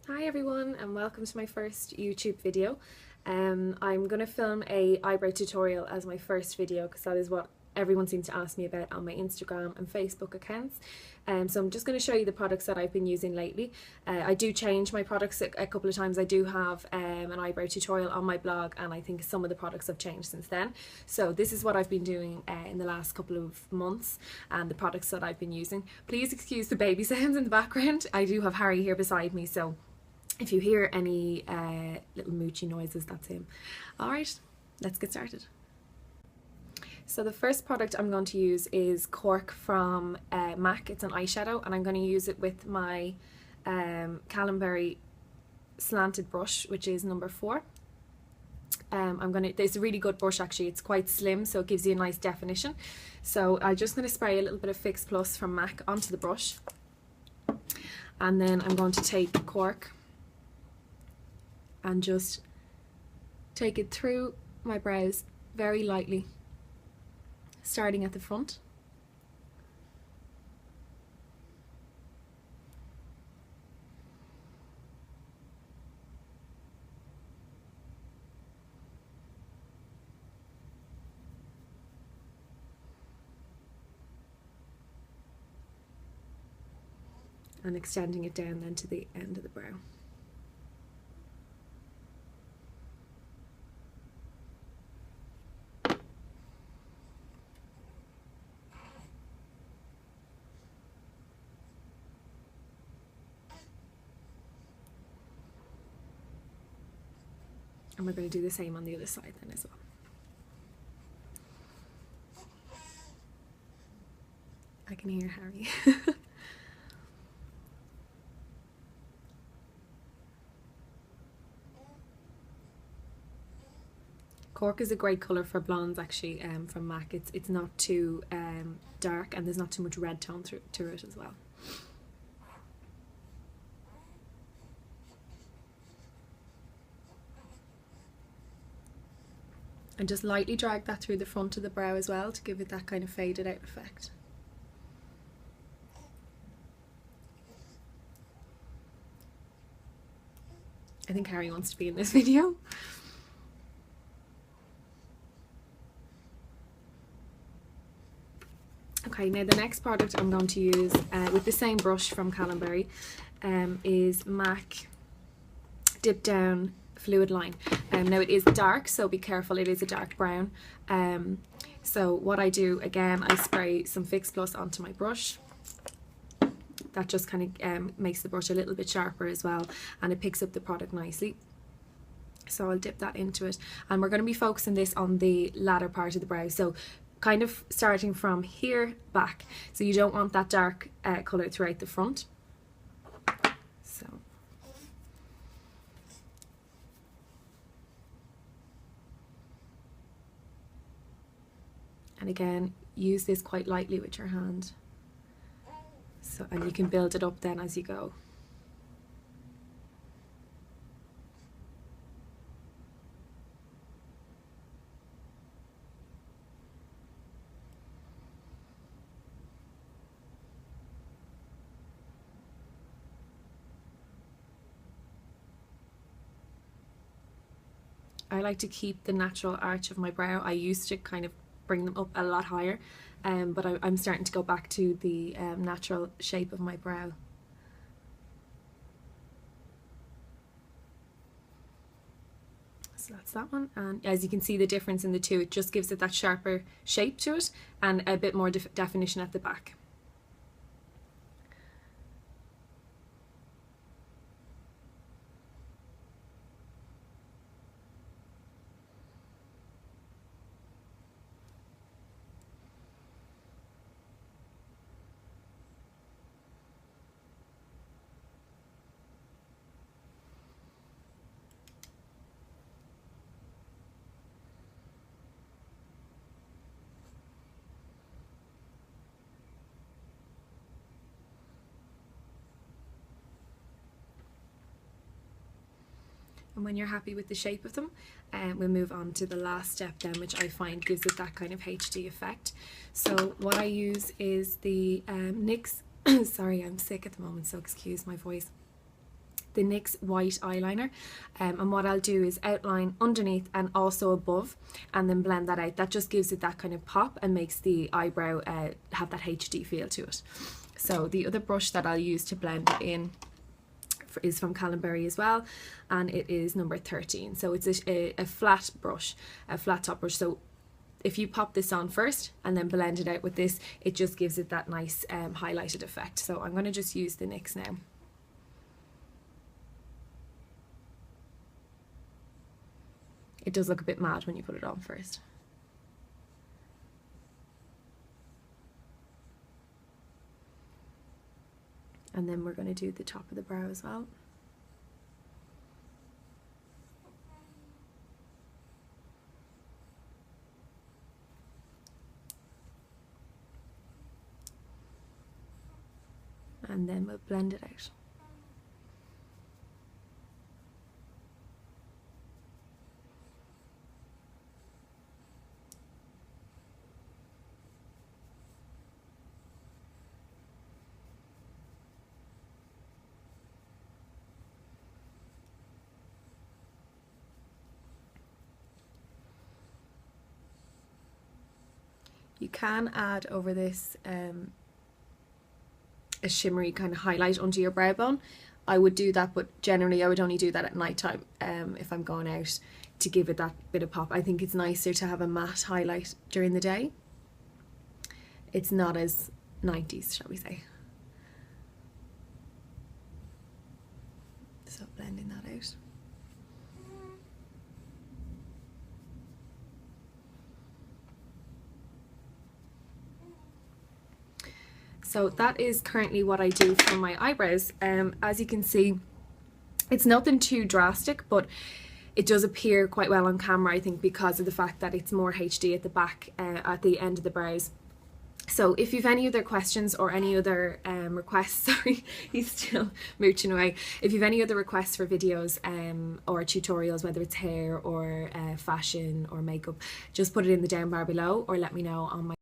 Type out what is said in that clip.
Hi everyone and welcome to my first YouTube video. I'm going to film a eyebrow tutorial as my first video because that is what everyone seems to ask me about on my Instagram and Facebook accounts. So I'm just going to show you the products that I've been using lately. I do change my products a couple of times. I do have an eyebrow tutorial on my blog and I think some of the products have changed since then. So this is what I've been doing in the last couple of months and the products that I've been using. Please excuse the baby sounds in the background. I do have Harry here beside me, so if you hear any little moochy noises, that's him. Alright, let's get started. So the first product I'm going to use is Cork from MAC. It's an eyeshadow and I'm going to use it with my Callenberry slanted brush, which is number 4. It's a really good brush actually. It's quite slim, so it gives you a nice definition. So I'm just going to spray a little bit of Fix Plus from MAC onto the brush. And then I'm going to take Cork and just take it through my brows very lightly, starting at the front. And extending it down then to the end of the brow. And we're going to do the same on the other side then as well. I can hear Harry. Cork is a great colour for blondes actually, from MAC. It's not too dark and there's not too much red tone to it as well. And just lightly drag that through the front of the brow as well to give it that kind of faded out effect. I think Harry wants to be in this video. Okay, now the next product I'm going to use with the same brush from Callenberry is MAC Dip Down Fluid Line. Now it is dark, so be careful, it is a dark brown. So what I do, again, I spray some Fix Plus onto my brush. That just kind of makes the brush a little bit sharper as well, and it picks up the product nicely. So I'll dip that into it, and we're going to be focusing this on the latter part of the brow, so kind of starting from here back. So you don't want that dark colour throughout the front. So and again, use this quite lightly with your hand. So, and you can build it up then as you go. I like to keep the natural arch of my brow. I used to kind of bring them up a lot higher, but I'm starting to go back to the natural shape of my brow. So that's that one, and as you can see the difference in the two, it just gives it that sharper shape to it and a bit more definition at the back. And when you're happy with the shape of them, we'll move on to the last step then, which I find gives it that kind of HD effect. So what I use is the NYX, sorry, I'm sick at the moment, so excuse my voice. the NYX white eyeliner, and what I'll do is outline underneath and also above, and then blend that out. That just gives it that kind of pop and makes the eyebrow have that HD feel to it. So the other brush that I'll use to blend it in is from Berry as well, and it is number 13. So it's a flat brush, a flat top brush. So if you pop this on first and then blend it out with this, it just gives it that nice highlighted effect. So I'm going to just use the NYX now. It does look a bit mad when you put it on first. And then we're going to do the top of the brow as well. And then we'll blend it out. You can add over this a shimmery kind of highlight under your brow bone. I would do that, but generally I would only do that at night time if I'm going out, to give it that bit of pop. I think it's nicer to have a matte highlight during the day. It's not as 90s, shall we say. So blending that out. So that is currently what I do for my eyebrows. As you can see, it's nothing too drastic, but it does appear quite well on camera, I think, because of the fact that it's more HD at the back, at the end of the brows. So if you've any other questions or any other requests, sorry, he's still mooching away. If you've any other requests for videos or tutorials, whether it's hair or fashion or makeup, just put it in the down bar below or let me know on my